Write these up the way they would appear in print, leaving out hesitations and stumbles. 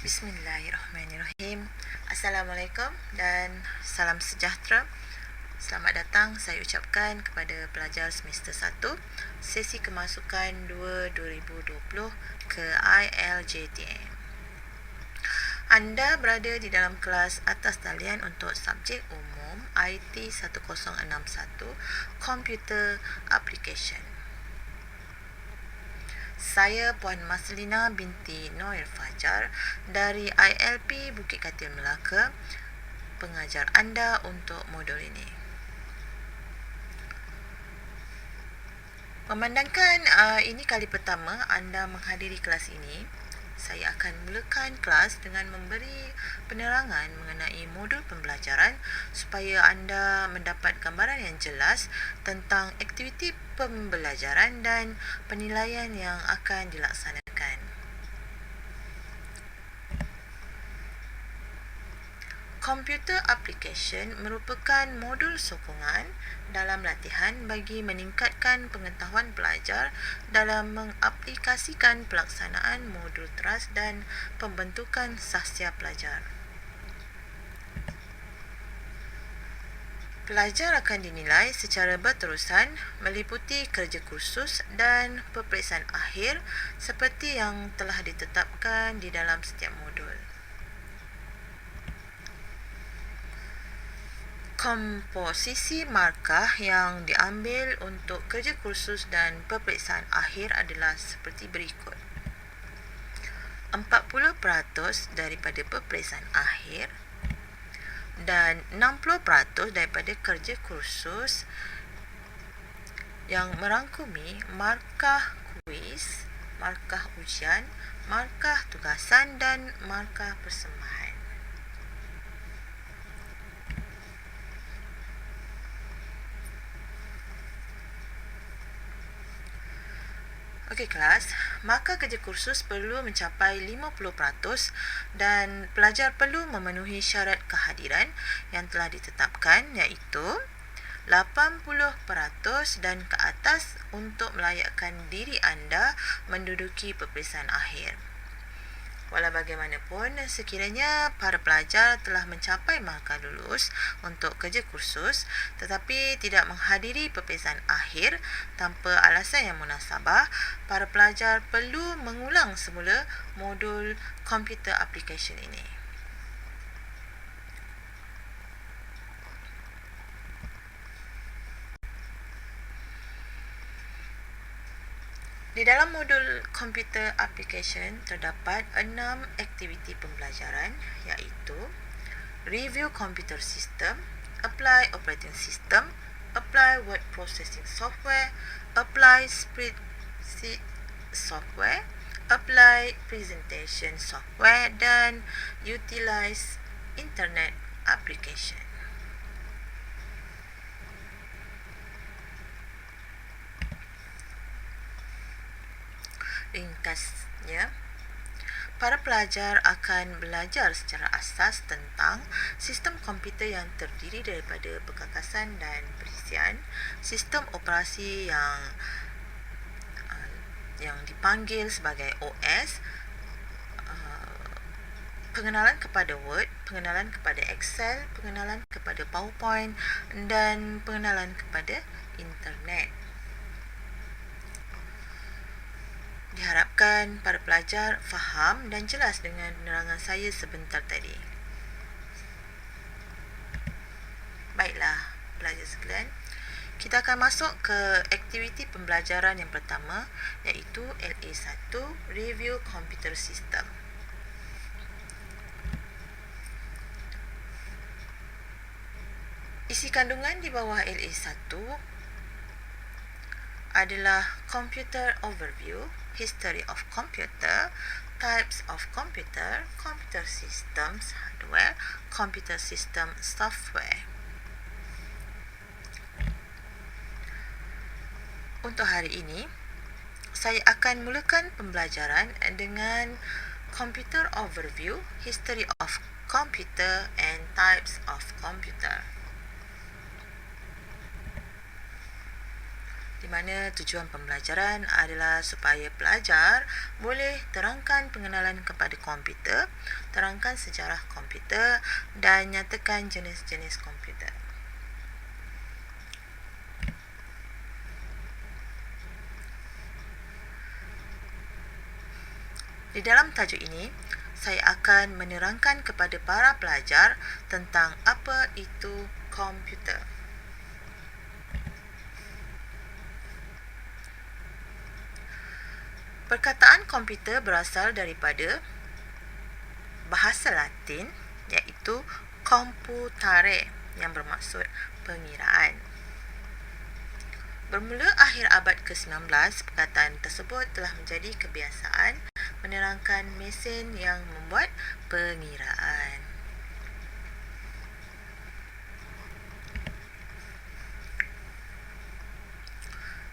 Bismillahirrahmanirrahim. Assalamualaikum dan salam sejahtera. Selamat datang saya ucapkan kepada pelajar semester 1 sesi kemasukan 2020 ke ILJTM. Anda berada di dalam kelas atas talian untuk subjek umum IT 1061 Computer Application. Saya Puan Maslina binti Noir Fajar dari ILP Bukit Katil Melaka, pengajar anda untuk modul ini. Memandangkan ini kali pertama anda menghadiri kelas ini, saya akan mulakan kelas dengan memberi penerangan mengenai modul pembelajaran supaya anda mendapat gambaran yang jelas tentang aktiviti pembelajaran dan penilaian yang akan dilaksanakan. Computer application merupakan modul sokongan dalam latihan bagi meningkatkan pengetahuan pelajar dalam mengaplikasikan pelaksanaan modul teras dan pembentukan sahsia pelajar. Pelajar akan dinilai secara berterusan meliputi kerja kursus dan peperiksaan akhir seperti yang telah ditetapkan di dalam setiap modul. Komposisi markah yang diambil untuk kerja kursus dan peperiksaan akhir adalah seperti berikut. 40% daripada peperiksaan akhir dan 60% daripada kerja kursus yang merangkumi markah kuis, markah ujian, markah tugasan dan markah persembahan. Okey kelas, markah kerja kursus perlu mencapai 50% dan pelajar perlu memenuhi syarat kehadiran yang telah ditetapkan iaitu 80% dan ke atas untuk melayakkan diri anda menduduki peperiksaan akhir. Walau bagaimanapun, sekiranya para pelajar telah mencapai markah lulus untuk kerja kursus tetapi tidak menghadiri peperiksaan akhir tanpa alasan yang munasabah, para pelajar perlu mengulang semula modul computer application ini. Di dalam modul computer application terdapat 6 aktiviti pembelajaran iaitu review computer system, apply operating system, apply word processing software, apply spreadsheet software, apply presentation software dan utilize internet application. Ringkasnya, para pelajar akan belajar secara asas tentang sistem komputer yang terdiri daripada perkakasan dan perisian, sistem operasi yang dipanggil sebagai OS, pengenalan kepada Word, pengenalan kepada Excel, pengenalan kepada PowerPoint dan pengenalan kepada internet. Diharapkan para pelajar faham dan jelas dengan penerangan saya sebentar tadi. Baiklah, pelajar sekalian, kita akan masuk ke aktiviti pembelajaran yang pertama iaitu LA1, Review Computer System. Isi kandungan di bawah LA1 adalah Computer Overview, History of Computer, Types of Computer, Computer Systems Hardware, Computer System Software. Untuk hari ini, saya akan mulakan pembelajaran dengan Computer Overview, History of Computer and Types of Computer. di mana tujuan pembelajaran adalah supaya pelajar boleh terangkan pengenalan kepada komputer, terangkan sejarah komputer dan nyatakan jenis-jenis komputer. Di dalam tajuk ini, saya akan menerangkan kepada para pelajar tentang apa itu komputer. Perkataan komputer berasal daripada bahasa Latin iaitu computare yang bermaksud pengiraan. Bermula akhir abad ke-19, perkataan tersebut telah menjadi kebiasaan menerangkan mesin yang membuat pengiraan.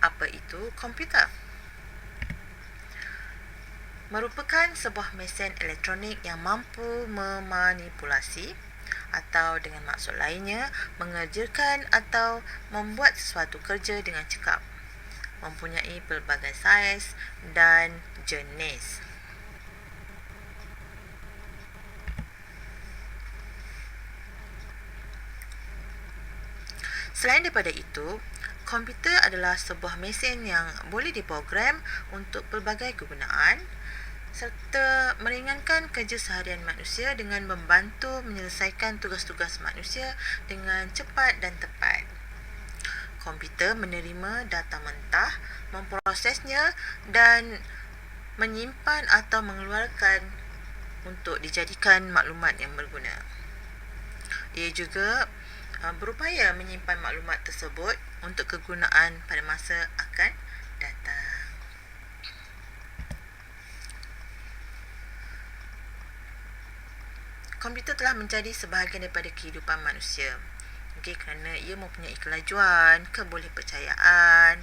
Apa itu komputer? Merupakan sebuah mesin elektronik yang mampu memanipulasi atau dengan maksud lainnya mengerjakan atau membuat sesuatu kerja dengan cekap, mempunyai pelbagai saiz dan jenis. Selain daripada itu, komputer adalah sebuah mesin yang boleh diprogram untuk pelbagai kegunaan serta meringankan kerja seharian manusia dengan membantu menyelesaikan tugas-tugas manusia dengan cepat dan tepat. Komputer menerima data mentah, memprosesnya dan menyimpan atau mengeluarkan untuk dijadikan maklumat yang berguna. Ia juga berupaya menyimpan maklumat tersebut untuk kegunaan pada masa akan datang. Komputer telah menjadi sebahagian daripada kehidupan manusia. Kerana ia mempunyai kelajuan, kebolehpercayaan,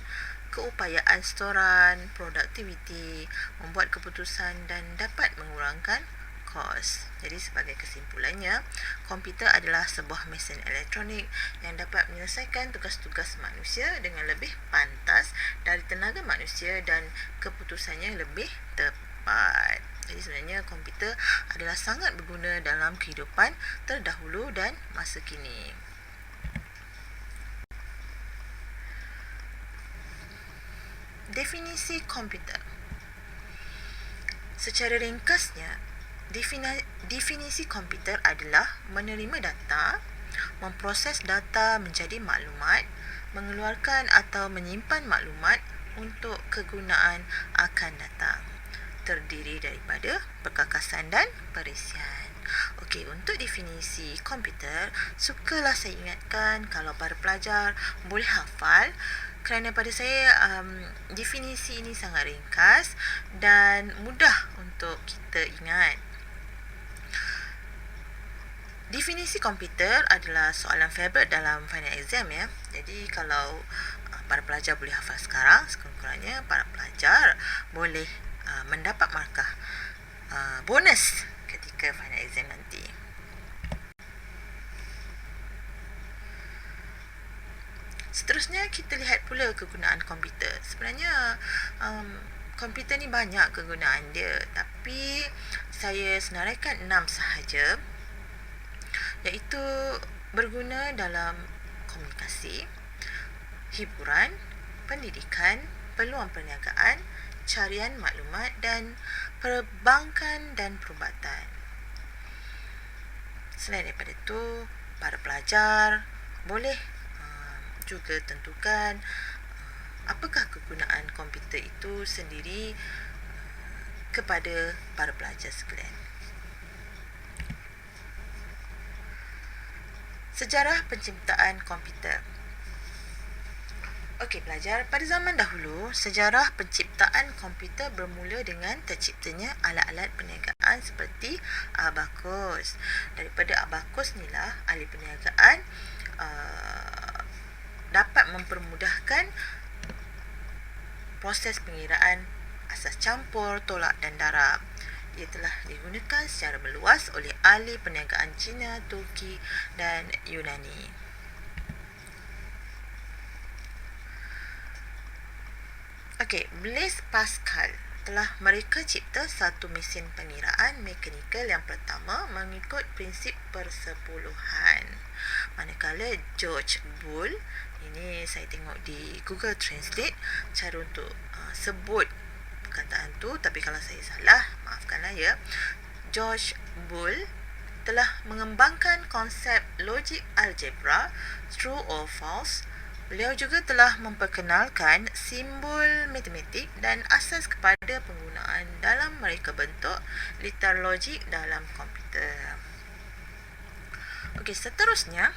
keupayaan storan, produktiviti, membuat keputusan dan dapat mengurangkan kos. Jadi sebagai kesimpulannya, komputer adalah sebuah mesin elektronik yang dapat menyelesaikan tugas-tugas manusia dengan lebih pantas dari tenaga manusia dan keputusannya lebih tepat. Jadi sebenarnya komputer adalah sangat berguna dalam kehidupan terdahulu dan masa kini. Definisi komputer. Secara ringkasnya, definisi komputer adalah menerima data, memproses data menjadi maklumat, mengeluarkan atau menyimpan maklumat untuk kegunaan akan datang. Terdiri daripada perkakasan dan perisian. Okey, untuk definisi komputer, sukalah saya ingatkan kalau para pelajar boleh hafal kerana pada saya definisi ini sangat ringkas dan mudah untuk kita ingat. Definisi komputer adalah soalan favorit dalam final exam ya. Jadi kalau para pelajar boleh hafal sekarang, sekurang-kurangnya para pelajar boleh mendapat markah bonus ketika final exam nanti. Seterusnya kita lihat pula kegunaan komputer. Sebenarnya komputer ni banyak kegunaan dia, tapi saya senaraikan 6 sahaja, iaitu berguna dalam komunikasi, hiburan, pendidikan, peluang perniagaan, carian maklumat dan perbankan dan perubatan. Selain daripada itu, para pelajar boleh juga tentukan apakah kegunaan komputer itu sendiri kepada para pelajar sekalian. Sejarah penciptaan komputer. Okey pelajar, pada zaman dahulu, sejarah penciptaan komputer bermula dengan terciptanya alat-alat perniagaan seperti abakus. Daripada abakus inilah ahli perniagaan dapat mempermudahkan proses pengiraan asas campur, tolak dan darab. Ia telah digunakan secara meluas oleh ahli perniagaan Cina, Turki dan Yunani. Okey, Blaise Pascal telah mereka cipta satu mesin pengiraan mekanikal yang pertama mengikut prinsip persepuluhan. Manakala George Boole, ini saya tengok di Google Translate cara untuk sebut perkataan tu, tapi kalau saya salah, maafkanlah ya. George Boole telah mengembangkan konsep logik algebra, true or false. Beliau juga telah memperkenalkan simbol matematik dan asas kepada penggunaan dalam mereka bentuk liter logik dalam komputer. Okey, seterusnya,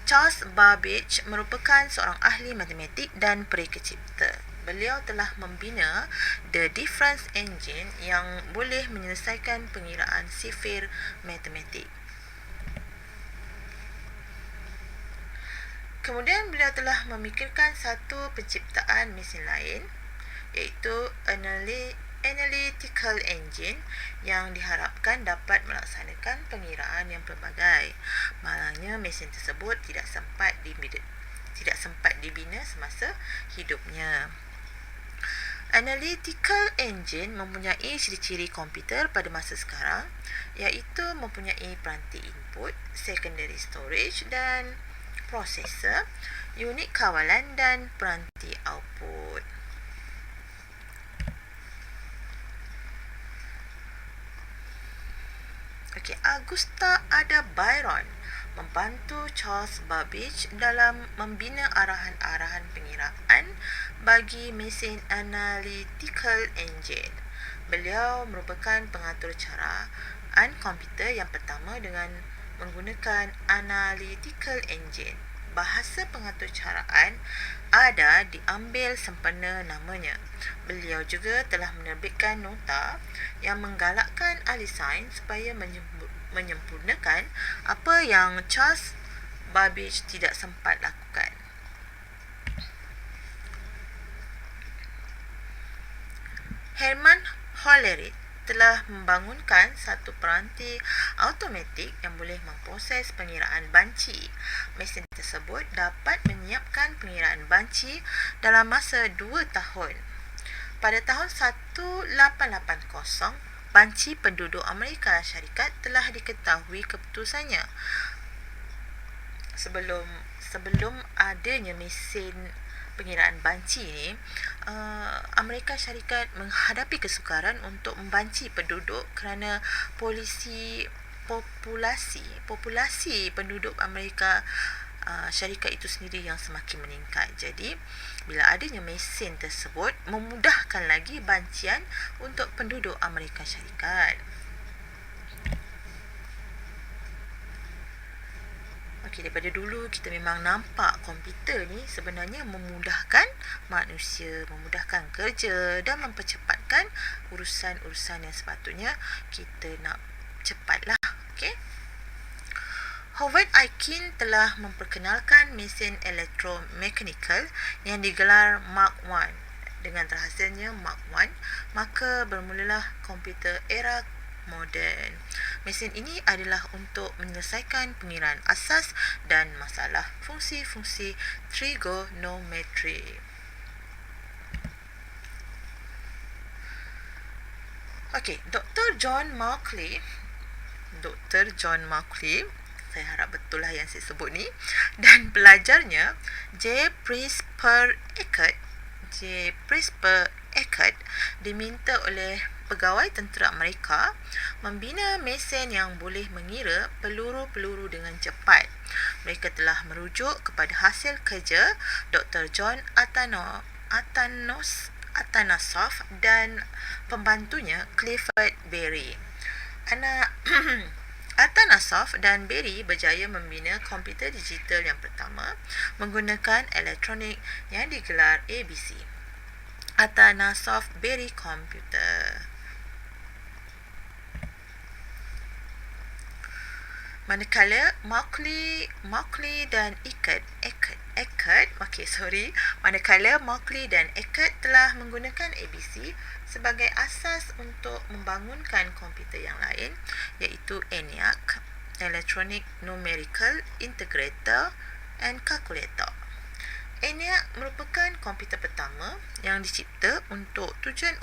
Charles Babbage merupakan seorang ahli matematik dan pereka cipta. Beliau telah membina The Difference Engine yang boleh menyelesaikan pengiraan sifir matematik. Kemudian beliau telah memikirkan satu penciptaan mesin lain, iaitu Analytical Engine, yang diharapkan dapat melaksanakan pengiraan yang pelbagai. Malangnya mesin tersebut tidak sempat dibina semasa hidupnya. Analytical Engine mempunyai ciri-ciri komputer pada masa sekarang, iaitu mempunyai peranti input, secondary storage dan prosesor, unit kawalan dan peranti output. Okey, Augusta Ada Byron membantu Charles Babbage dalam membina arahan-arahan pengiraan bagi mesin Analytical Engine. Beliau merupakan pengatur caraan komputer yang pertama dengan menggunakan Analytical Engine. Bahasa pengatur caraan ada diambil sempena namanya. Beliau juga telah menerbitkan nota yang menggalakkan ahli sains supaya menyempurnakan apa yang Charles Babbage tidak sempat lakukan. Hermann Hollerith telah membangunkan satu peranti automatik yang boleh memproses pengiraan banci. Mesin tersebut dapat menyiapkan pengiraan banci dalam masa 2 tahun. Pada tahun 1880, banci penduduk Amerika Syarikat telah diketahui keputusannya. Sebelum adanya mesin pengiraan banci ni, Amerika Syarikat menghadapi kesukaran untuk membanci penduduk kerana populasi penduduk Amerika Syarikat itu sendiri yang semakin meningkat. Jadi, bila adanya mesin tersebut, memudahkan lagi bancian untuk penduduk Amerika Syarikat. Okey, daripada dulu kita memang nampak komputer ni sebenarnya memudahkan manusia, memudahkan kerja dan mempercepatkan urusan-urusan yang sepatutnya kita nak cepatlah. Okey. Howard Aikin telah memperkenalkan mesin elektromekanikal yang digelar Mark I. Dengan terhasilnya Mark I, maka bermulalah komputer era moden. Mesin ini adalah untuk menyelesaikan pengiraan asas dan masalah fungsi-fungsi trigonometri. Okey, Dr. John Markley, saya harap betul lah yang saya sebut ni, dan pelajarnya J. Pritzker Eckert diminta oleh pegawai tentera Amerika membina mesin yang boleh mengira peluru-peluru dengan cepat. Mereka telah merujuk kepada hasil kerja Dr. John Atanasoff dan pembantunya Clifford Berry. Atanasoff dan Berry berjaya membina komputer digital yang pertama menggunakan elektronik yang digelar ABC, Atanasoff-Berry Computer. Manakala Markley dan Eckert telah menggunakan ABC sebagai asas untuk membangunkan komputer yang lain, iaitu ENIAC, Electronic Numerical Integrator and Calculator. ENIAC merupakan komputer pertama yang dicipta untuk tujuan